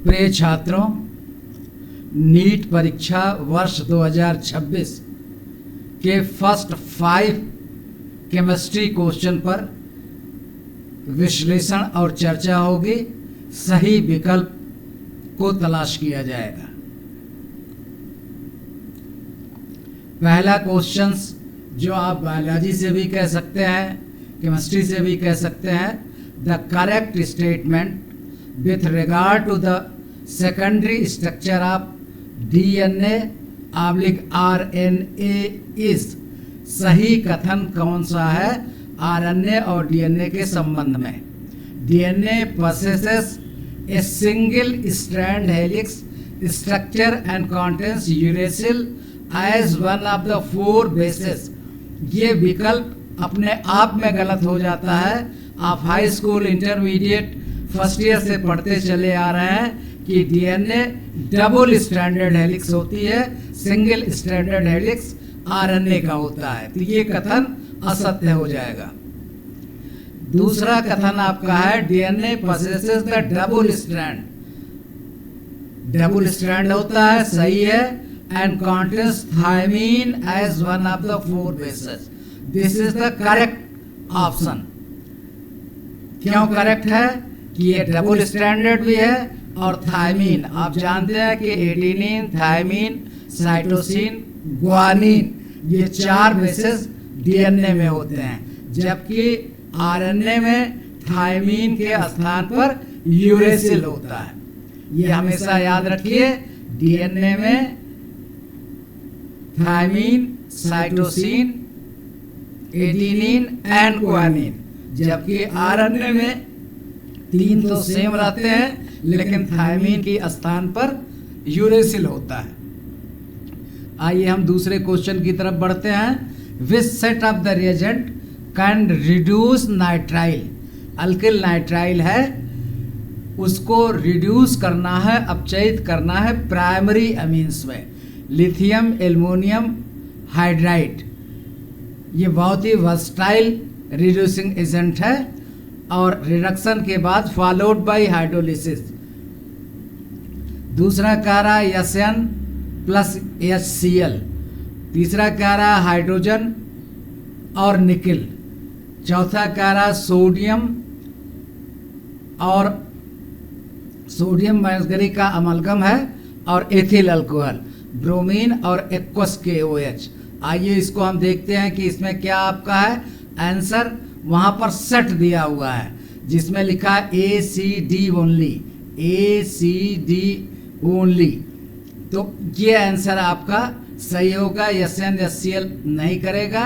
प्रिय छात्रों, नीट परीक्षा वर्ष 2026 के फर्स्ट 5 केमिस्ट्री क्वेश्चन पर विश्लेषण और चर्चा होगी। सही विकल्प को तलाश किया जाएगा। पहला क्वेश्चन जो आप बायोलॉजी से भी कह सकते हैं, केमिस्ट्री से भी कह सकते हैं, the correct statement with regard to the secondary structure of DNA / RNA is. सही कथन कौन सा है RNA और DNA के संबंध में? DNA possesses a single strand helix structure and contains uracil as one of the 4 bases। ये विकल्प अपने आप में गलत हो जाता है। आप high school, intermediate, first year से पढ़ते चले आ रहे हैं कि DNA डबल स्ट्रैंडेड हेलिक्स होती है, सिंगल स्ट्रैंडेड हेलिक्स RNA का होता है। तो ये कथन असत्य हो जाएगा। दूसरा कथन आपका है DNA possesses the double strand. Double strand होता है, सही है, and contains thymine as one of the 4 bases। This is the correct option। क्यों करेक्ट है? कि ये डबल स्ट्रैंडेड भी है और थायमीन, आप जानते हैं कि एडेनिन, थायमीन, साइटोसिन, ग्वानिन, ये 4 बेसेस DNA में होते हैं, जबकि RNA में थायमीन के स्थान पर यूरेसिल होता है। ये हमेशा याद रखिए, DNA में thymine, cytosine, adenine and guanine, जबकि RNA में 3 तो सेम रहते हैं, लेकिन थायमीन के स्थान पर यूरेसिल होता है। आइए हम दूसरे क्वेश्चन की तरफ बढ़ते हैं। Which set of the reagent can reduce nitrile. Alkyl nitrile है, उसको रिड्यूस करना है, अपचयित करना है प्राइमरी अमीन्स में। लिथियम एल्युमिनियम हाइड्राइड, ये बहुत ही वर्सटाइल रिड्यूसिंग एजेंट है और रिडक्शन के बाद फॉलोड बाय हाइड्रोलिसिस। दूसरा कह रहा है Sn + HCl। तीसरा कह रहा है हाइड्रोजन और निकिल। चौथा कह रहा है सोडियम और सोडियम मर्करी का अमलगम है और एथिल अल्कोहल, ब्रोमीन और एक्वस KOH। आइए इसको हम देखते हैं कि इसमें क्या आपका है आंसर। वहां पर सेट दिया हुआ है जिसमें लिखा है ACD ओनली, ACD ओनली। तो ये आंसर आपका सही होगा। Sn HCl नहीं करेगा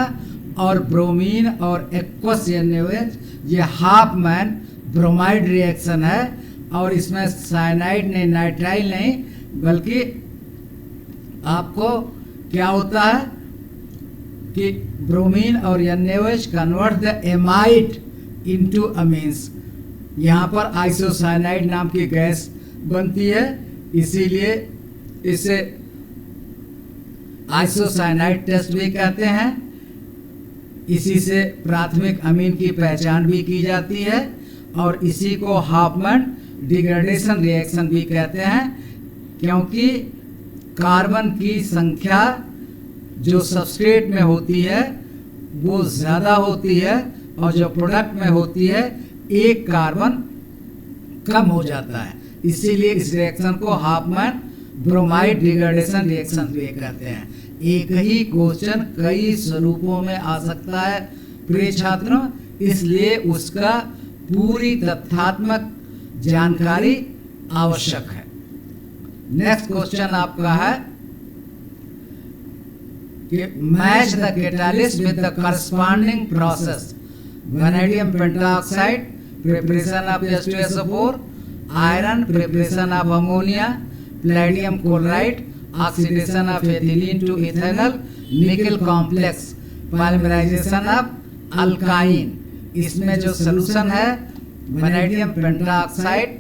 और ब्रोमीन और एक्वस NaOH ये हाफ मैन ब्रोमाइड रिएक्शन है और इसमें साइनाइड नहीं, नाइट्राइल नहीं, बल्कि आपको क्या होता है कि ब्रोमीन और NaOH convert the amide into amines. यहाँ पर आइसोसाइनाइड नाम की गैस बनती है, इसीलिए इसे आइसोसाइनाइड टेस्ट भी कहते हैं। इसी से प्राथमिक अमीन की पहचान भी की जाती है और इसी को हाफमैन डिग्रेडेशन रिएक्शन भी कहते हैं, क्योंकि कार्बन की संख्या जो सबस्ट्रेट में होती है वो ज़्यादा होती है और जो प्रोडक्ट में होती है एक कार्बन कम हो जाता है। इसीलिए इस रिएक्शन को हाफमैन ब्रोमाइड डिग्रेडेशन रिएक्शन भी कहते हैं। एक ही क्वेश्चन कई स्वरूपों में आ सकता है प्रिय छात्रों, इसलिए उसका पूरी तथ्यात्मक जानकारी आवश्यक है। नेक्स्ट क्वेश्चन आपका है कि match the catalyst with the corresponding process. Vanadium pentoxide, preparation of H2SO4, iron, preparation of ammonia, palladium chloride, oxidation of ethylene to ethanol, nickel complex, polymerisation of alkyne. इसमें जो सॉल्यूशन है vanadium pentoxide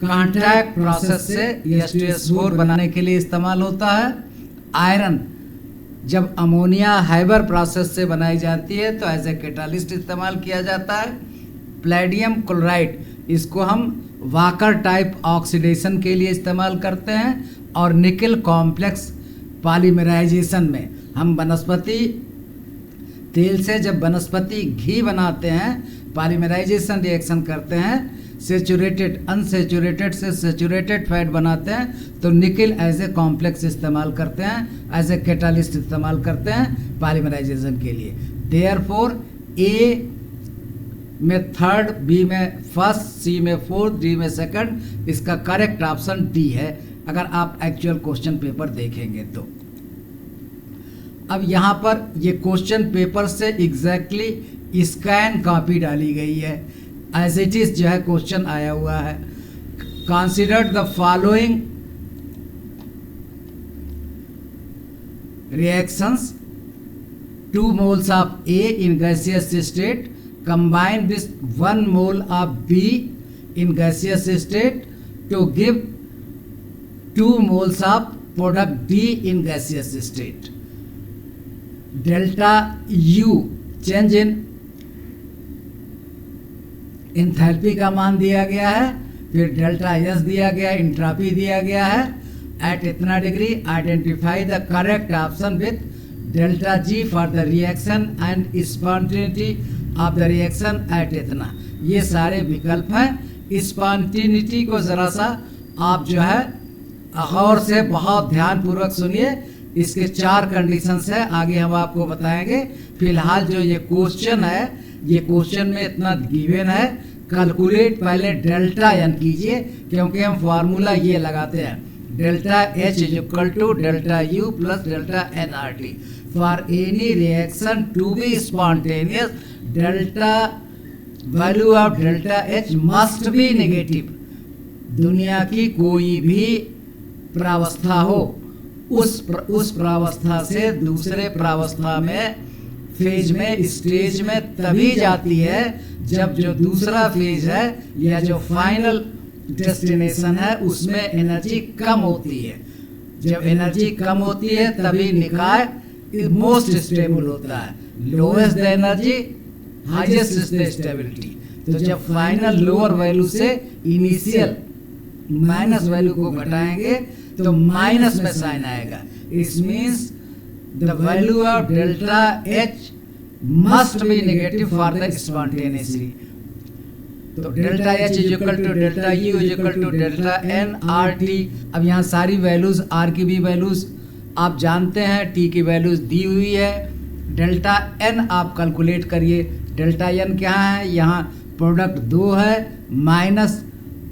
contract process से H2SO4 बनाने के लिए इस्तेमाल होता है। आयरन जब अमोनिया हाइबर प्रोसेस से बनाई जाती है तो एज ए कैटालिस्ट इस्तेमाल किया जाता है। पैलेडियम क्लोराइड इसको हम वाकर टाइप ऑक्सीडेशन के लिए इस्तेमाल करते हैं, और निकल कॉम्प्लेक्स पॉलीमराइजेशन में हम वनस्पति तेल से जब वनस्पति घी बनाते हैं, पॉलीमराइजेशन रिएक्शन करते हैं, सेचुरेटेड अनसेचुरेटेड से सेचुरेटेड फैट बनाते हैं, तो निकल एज ए कॉम्प्लेक्स इस्तेमाल करते हैं, एज ए कैटालिस्ट इस्तेमाल करते हैं पॉलीमराइजेशन के लिए। देयरफॉर ए में थर्ड, बी में फर्स्ट, सी में फोर्थ, डी में सेकंड, इसका करेक्ट ऑप्शन डी है अगर आप एक्चुअल क्वेश्चन पेपर देखेंगे तो। अब यहाँ पर ये क्वेश्चन पेपर से एग्जैक्टली स्कैन कॉपी डाली गई है, एज इट इज जो है क्वेश्चन आया हुआ है। Consider the following reactions, 2 moles of A in gaseous state combined with 1 mole of B in gaseous state to give 2 moles of product D in gaseous state. Delta U change in enthalpy का मान दिया गया है, फिर delta S दिया गया, entropy दिया गया है। एट इतना degree identify the correct option with delta G for the reaction and spontaneity of the reaction at इतना। ये सारे विकल्प हैं। स्पॉन्टेनिटी को ज़रा सा आप जो है गौर से बहुत ध्यानपूर्वक सुनिए, इसके 4 कंडीशंस है, आगे हम आपको बताएंगे। फिलहाल जो ये क्वेश्चन है, ये क्वेश्चन में इतना गिवन है, कैलकुलेट पहले डेल्टा एन कीजिए, क्योंकि हम फार्मूला ये लगाते हैं, delta H is equal to delta U plus delta N R T. For any reaction to be spontaneous, delta value of delta H must be negative. दुनिया की कोई भी प्रावस्था हो, उस प्रावस्था से दूसरे प्रावस्था में, फेज में, स्टेज में तभी जाती है जब जो दूसरा फेज है या जो फाइनल डेस्टिनेशन है उसमें एनर्जी कम होती है। जब एनर्जी कम होती है तभी निकाय मोस्ट स्टेबल होता है। Lowest the energy highest is the stability. तो जब फाइनल लोअर वैल्यू से इनिशियल माइनस वैल्यू को घटाएंगे तो माइनस में साइन आएगा। It means the value of delta H must be negative for the spontaneity. तो delta H is equal to delta U is equal to delta N R T. अब यहाँ सारी values, are की भी values आप जानते हैं, टी की वैल्यूज दी हुई है। डेल्टा एन आप कैलकुलेट करिए। डेल्टा एन क्या है, यहाँ प्रोडक्ट 2 है, माइनस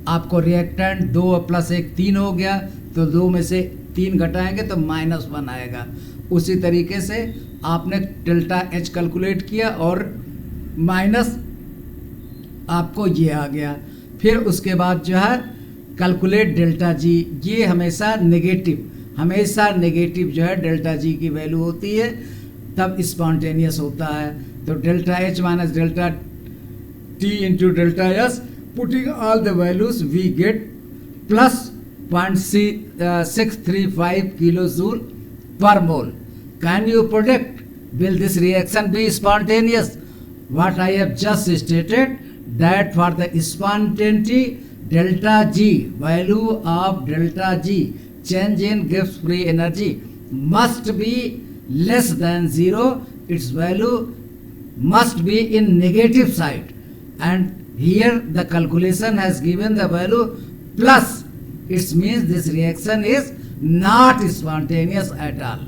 आपको रिएक्टेंट 2 प्लस 1 3 हो गया, तो 2 में से 3 घटाएंगे तो -1 आएगा। उसी तरीके से आपने डेल्टा एच कैलकुलेट किया और माइनस आपको ये आ गया। फिर उसके बाद जो है कैलकुलेट डेल्टा जी, ये हमेशा नेगेटिव जो है डेल्टा जी की वैल्यू होती है, तब स्पॉन्टेनियस होता है। तो delta H minus delta T into delta S, putting all the values we get plus 0.635 kilo joule per mole. Can you predict, will this reaction be spontaneous? What I have just stated, that for the spontaneity delta G, value of delta G, change in Gibbs free energy must be less than 0. Its value must be in negative side, and here the calculation has given the value plus. It means this reaction is not spontaneous at all.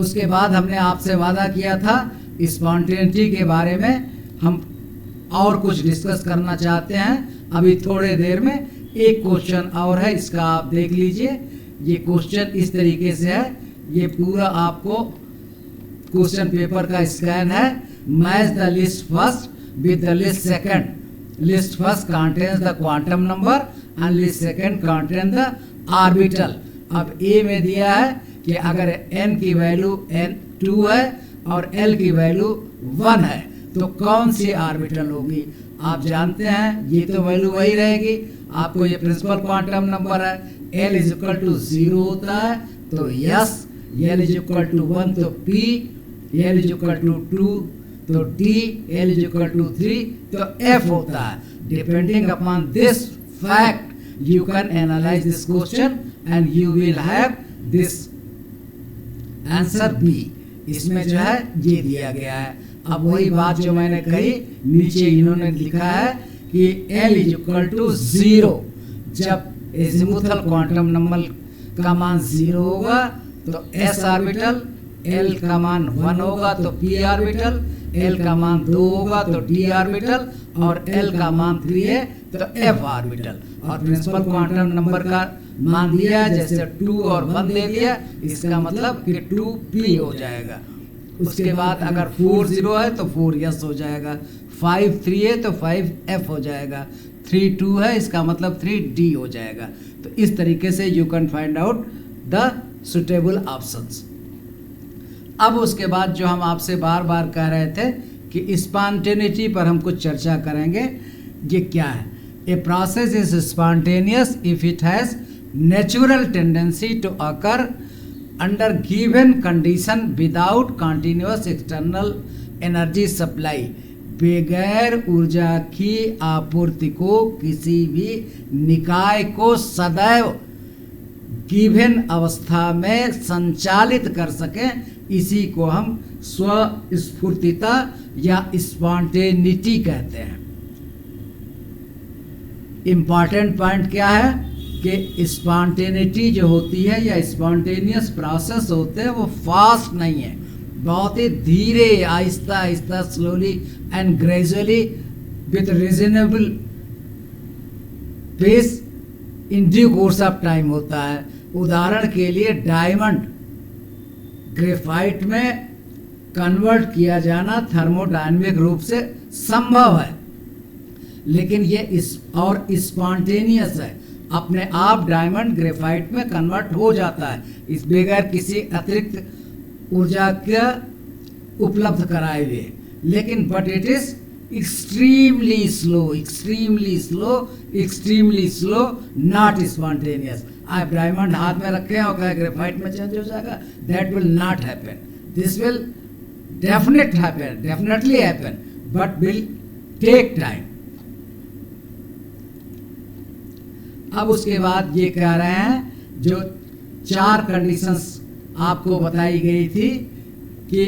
उसके बाद हमने आपसे वादा किया था spontaneity के बारे में हम और कुछ डिस्कस करना चाहते हैं। अभी थोड़े देर में एक क्वेश्चन और है, इसका आप देख लीजिए। ये क्वेश्चन इस तरीके से है, ये पूरा आपको क्वेश्चन पेपर का स्कैन है। Match the list first with the list second. List first contains the quantum number and list second contain the orbital. अब ए में दिया है कि अगर n की वैल्यू n2 है और l की वैल्यू 1 है तो कौन सी ऑर्बिटल होगी। आप जानते हैं ये तो वैल्यू वही रहेगी। आपको ये प्रिंसिपल क्वांटम नंबर है, l इज इक्वल टू 0 होता है तो S, l is equal to 1 तो p, l is equal to 2 तो D, L is equal to 3 तो F होता है। Depending upon this fact you can analyse this question and you will have this answer B। इसमें जो है ये दिया गया है। अब वही बात जो मैंने कही, नीचे इन्होंने लिखा है कि L इज इक्वल टू 0, जब एजिमुथल क्वांटम नंबर का मान 0 होगा तो S ऑर्बिटल, L का मान 1 होगा तो P ऑर्बिटल, L का मान 2 होगा तो D ऑर्बिटल, और L का मान 3 है तो F ऑर्बिटल। और प्रिंसिपल क्वांटम नंबर का मान दिया है, जैसे 2 और 1 दे दिया, इसका मतलब कि 2p हो जाएगा। उसके बाद अगर 4 0 है तो 4 s हो जाएगा, 5 3 है तो 5 f हो जाएगा, 3 2 है इसका मतलब 3 d हो जाएगा। तो इस तरीके से you can find out the suitable options. अब उसके बाद जो हम आपसे बार बार कह रहे थे कि स्पॉन्टेनिटी पर हम कुछ चर्चा करेंगे। ये क्या है? A process is spontaneous if it has natural tendency to occur under given condition without continuous external energy supply. बगैर ऊर्जा की आपूर्ति को किसी भी निकाय को सदैव गिवन अवस्था में संचालित कर सके, इसी को हम स्वस्फूर्तिता या स्पॉन्टेनिटी कहते हैं। इम्पॉर्टेंट पॉइंट क्या है कि स्पॉन्टेनिटी जो होती है या स्पॉन्टेनियस प्रोसेस होते हैं वो फास्ट नहीं है, बहुत ही धीरे, आहिस्ता आहिस्ता, slowly and gradually with reasonable pace in due course of time होता है। उदाहरण के लिए डायमंड ग्रेफाइट में कन्वर्ट किया जाना थर्मोडायनेमिक रूप से संभव है, लेकिन ये स्पॉन्टेनियस है, अपने आप डायमंड ग्रेफाइट में कन्वर्ट हो जाता है इस बगैर किसी अतिरिक्त ऊर्जा का उपलब्ध कराए हुए। लेकिन but it is extremely slow, not spontaneous। आप डायमंड हाथ में रखे हैं और कहे ग्रेफाइट में चेंज हो जाएगा, that will not happen। This will definitely happen, but will take time। अब उसके बाद ये कह रहे हैं जो 4 कंडीशंस आपको बताई गई थी कि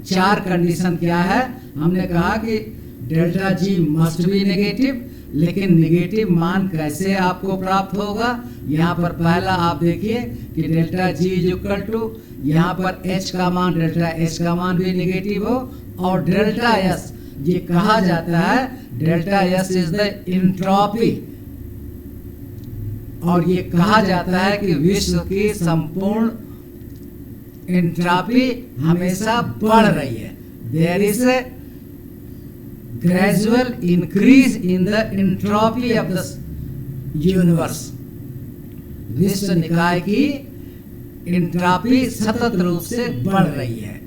4 कंडीशन क्या है। हमने कहा कि delta ji must be negative, लेकिन नेगेटिव मान कैसे आपको प्राप्त होगा? यहाँ पर पहला आप देखिए कि delta G is equal to, यहाँ पर एच का मान, डेल्टा एच का मान भी नेगेटिव हो, और डेल्टा एस ये कहा जाता है, delta S is the entropy, और ये कहा जाता है कि विश्व की संपूर्ण एंट्रोपी हमेशा बढ़ रही है। There is a gradual increase in the entropy of the universe। विश्व निकाय की एंट्रोपी सतत रूप से बढ़ रही है।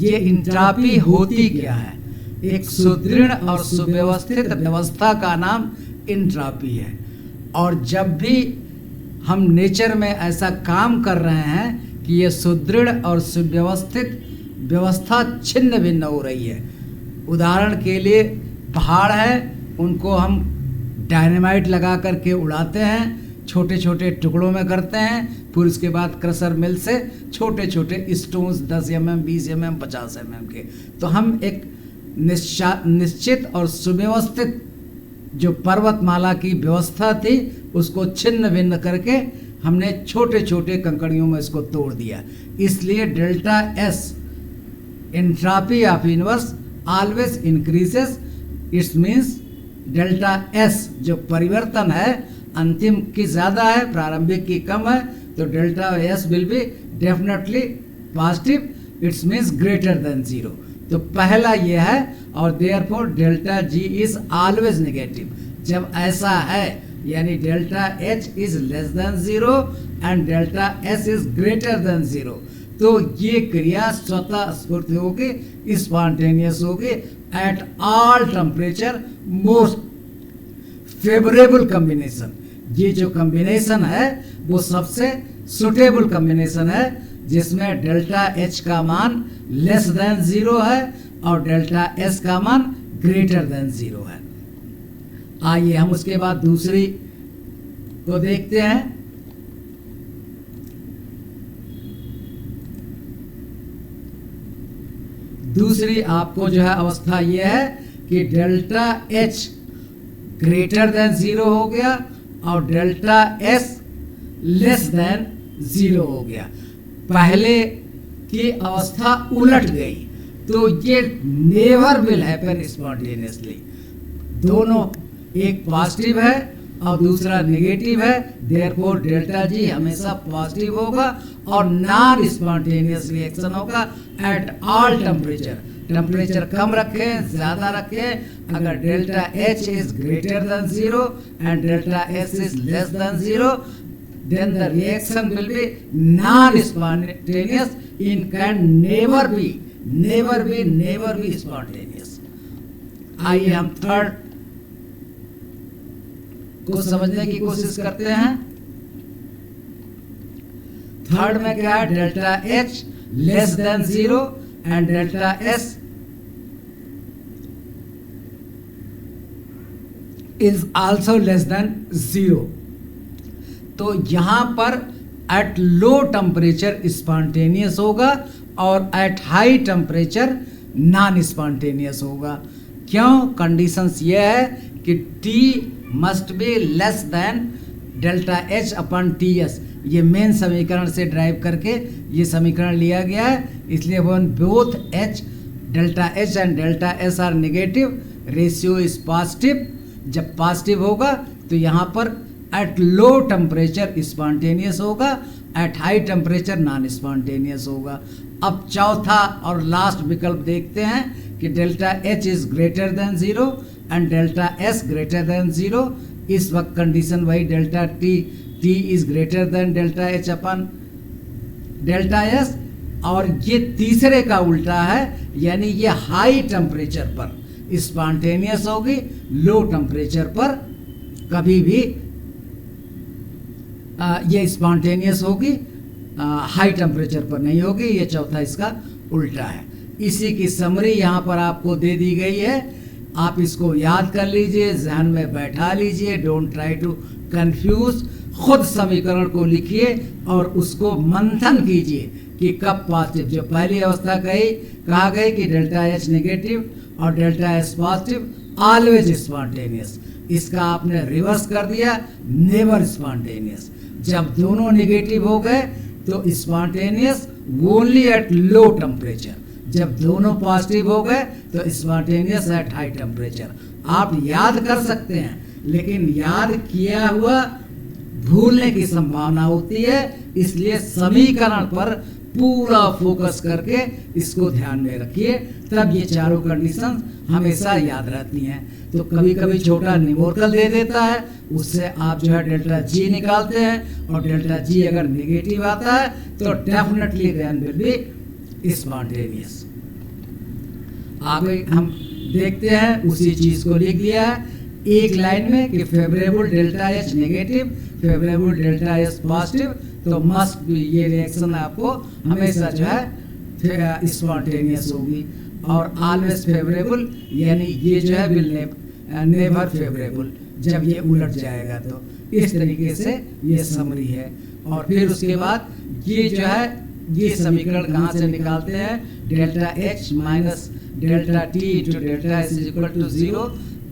ये एंट्रोपी होती क्या है? एक सुदृढ़ और सुव्यवस्थित व्यवस्था का नाम एंट्रोपी है। और जब भी हम नेचर में ऐसा काम कर रहे हैं कि ये सुदृढ़ और सुव्यवस्थित व्यवस्था छिन्न भिन्न हो रही है। उदाहरण के लिए पहाड़ है, उनको हम डायनामाइट लगा करके उड़ाते हैं, छोटे छोटे टुकड़ों में करते हैं, फिर उसके बाद क्रशर मिल से छोटे छोटे स्टोन्स 10 mm 20 mm 50 mm के, तो हम एक निश्चित और सुव्यवस्थित जो पर्वतमाला की व्यवस्था थी उसको छिन्न भिन्न करके हमने छोटे छोटे कंकड़ियों में इसको तोड़ दिया। इसलिए delta S entropy of universe always increases. It's means delta S जो परिवर्तन है अंतिम की ज़्यादा है, प्रारंभिक की कम है, तो delta S will be definitely positive. It's means greater than 0। तो पहला ये है, और therefore delta G is always negative. जब ऐसा है यानी delta H is less than 0 and delta S is greater than 0, तो ये क्रिया स्वतः स्फूर्त होगी, स्पॉन्टेनियस होगी at all temperature most favourable combination. ये जो कॉम्बिनेशन है वो सबसे सुटेबल कॉम्बिनेशन है जिसमें डेल्टा एच का मान लेस देन 0 है और डेल्टा एस का मान ग्रेटर देन 0 है। आइए हम उसके बाद दूसरी को देखते हैं। दूसरी आपको जो है अवस्था यह है कि डेल्टा एच ग्रेटर देन 0 हो गया और डेल्टा एस लेस देन 0 हो गया। पहले की अवस्था उलट गई, तो ये नेवर विल हैपन स्पॉन्टेनियसली। दोनों, एक पॉजिटिव है और दूसरा नेगेटिव है, देयरफॉर डेल्टा जी हमेशा पॉजिटिव होगा और नॉन स्पॉन्टेनियस रिएक्शन होगा एट ऑल टेम्परेचर। टेम्परेचर कम रखें, ज्यादा रखें, अगर delta H is greater than 0 and delta S is less than 0, then the reaction will be non-spontaneous and can never be spontaneous. आइए हम थर्ड को समझने की कोशिश करते हैं। थर्ड में क्या है? Delta H less than 0 and delta S is also less than 0। तो यहां पर एट लो टेम्परेचर स्पॉन्टेनियस होगा और at high temperature non spontaneous होगा। क्यों? कंडीशंस ये है कि T must be less than delta H upon T S. ये मेन समीकरण से ड्राइव करके ये समीकरण लिया गया है, इसलिए one both H delta H and delta S R negative, ratio is positive. जब पॉजिटिव होगा तो यहाँ पर एट लो टेम्परेचर स्पॉन्टेनियस होगा, at high temperature non spontaneous होगा। अब चौथा और लास्ट विकल्प देखते हैं कि delta H is greater than 0 and delta S greater than 0। इस वक्त कंडीशन वही delta T is greater than delta H upon delta S, और ये तीसरे का उल्टा है, यानी ये हाई टेम्परेचर पर स्पॉन्टेनियस होगी, लो टेम्परेचर पर कभी भी ये स्पॉन्टेनियस होगी, हाई टेम्परेचर पर नहीं होगी। ये चौथा इसका उल्टा है। इसी की समरी यहाँ पर आपको दे दी गई है, आप इसको याद कर लीजिए, ध्यान में बैठा लीजिए, डोंट ट्राई टू कंफ्यूज। खुद समीकरण को लिखिए और उसको मंथन कीजिए कि कब पॉजिटिव। जो पहली अवस्था कहा गई कि डेल्टा एच नेगेटिव और delta S positive, always spontaneous. इसका आपने रिवर्स कर दिया, नेवर स्पॉन्टेनियस। जब दोनों नेगेटिव हो गए तो spontaneous only at low temperature, जब दोनों पॉजिटिव हो गए तो स्पॉन्टेनियस एट हाई टेम्परेचर। आप याद कर सकते हैं, लेकिन याद किया हुआ भूलने की संभावना होती है, इसलिए समीकरण पर पूरा फोकस करके इसको ध्यान में रखिए, तब ये चारों कंडीशन हमेशा याद रहती हैं। तो कभी कभी छोटा न्यूमेरिकल दे देता है, उससे आप जो है डेल्टा जी निकालते हैं, और डेल्टा जी अगर नेगेटिव आता है तो definitely then will be spontaneous. आगे हम देखते हैं, उसी चीज को लिख दिया है एक लाइन में कि favourable delta H negative, favourable delta S positive, तो मस्ट बी ये रिएक्शन आपको हमेशा जो है स्पॉन्टेनियस होगी। और ऑलवेज फेवरेबल, यानी ये जो है विल नेवर फेवरेबल, जब ये उलट जाएगा। तो इस तरीके से ये समरी है। और फिर उसके बाद ये जो है ये समीकरण कहाँ से निकालते हैं? Delta H minus delta T into delta S is equal to 0।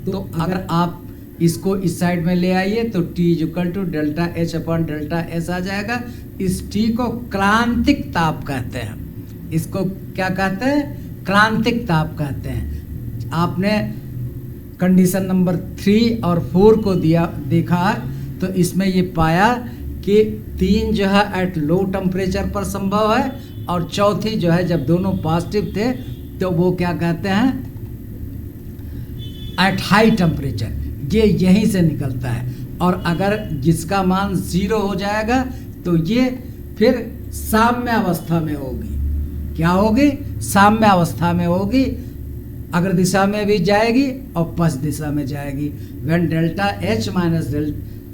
तो अगर आप इसको इस साइड में ले आइए तो t is equal to delta H upon delta S आ जाएगा। इस t को क्रांतिक ताप कहते हैं। इसको क्या कहते हैं? क्रांतिक ताप कहते हैं। आपने कंडीशन नंबर 3 और 4 को देखा तो इसमें ये पाया कि 3 जो है एट लो टेम्परेचर पर संभव है, और चौथी जो है जब दोनों पॉजिटिव थे तो वो क्या कहते हैं? At high temperature. ये यहीं से निकलता है। और अगर जिसका मान 0 हो जाएगा तो ये फिर साम्य अवस्था में होगी। क्या होगी? साम्य अवस्था में होगी। अगर दिशा में भी जाएगी और पश्च दिशा में जाएगी। When delta H minus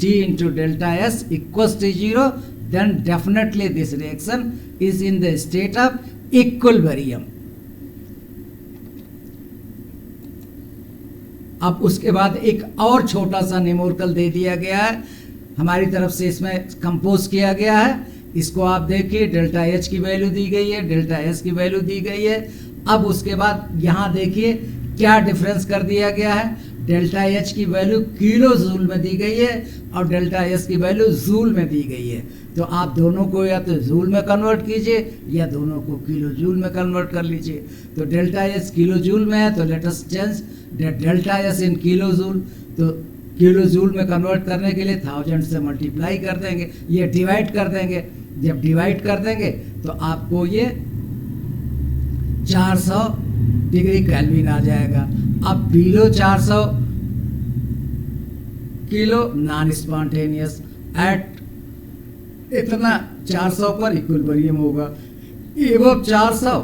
T into delta S equals to 0, then definitely this reaction is in the state of equilibrium. अब उसके बाद एक और छोटा सा न्यूमेरिकल दे दिया गया है हमारी तरफ से, इसमें कंपोज किया गया है। इसको आप देखिए, डेल्टा एच की वैल्यू दी गई है, डेल्टा एस की वैल्यू दी गई है। अब उसके बाद यहाँ देखिए क्या डिफरेंस कर दिया गया है, डेल्टा एच की वैल्यू किलो जूल में दी गई है और डेल्टा एस की वैल्यू जूल में दी गई है। तो आप दोनों को या तो जूल में कन्वर्ट कीजिए या दोनों को किलो जूल में कन्वर्ट कर लीजिए। तो डेल्टा एस किलो जूल में है तो let us change delta S in kilo joule. तो किलो जूल में कन्वर्ट करने के लिए 1000 से मल्टीप्लाई कर देंगे, ये डिवाइड कर देंगे। जब डिवाइड कर देंगे तो आपको ये 400 डिग्री केल्विन आ जाएगा। अब below 400 kilo non spontaneous, at इतना 400 पर इक्विलिब्रियम होगा, एबव 400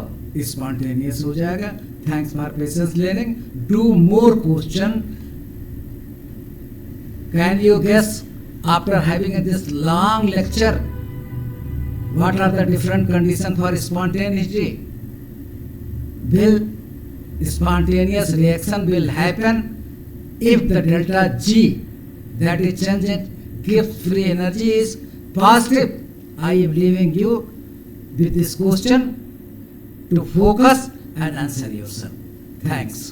स्पॉन्टेनियस हो जाएगा। Thanks for patience learning. Do more question. Can you guess after having this long lecture what are the different conditions for spontaneity? Will spontaneous reaction will happen if the delta G, that is change in Gibbs free energy, is positive. I am leaving you with this question to focus and answer yourself. Thanks.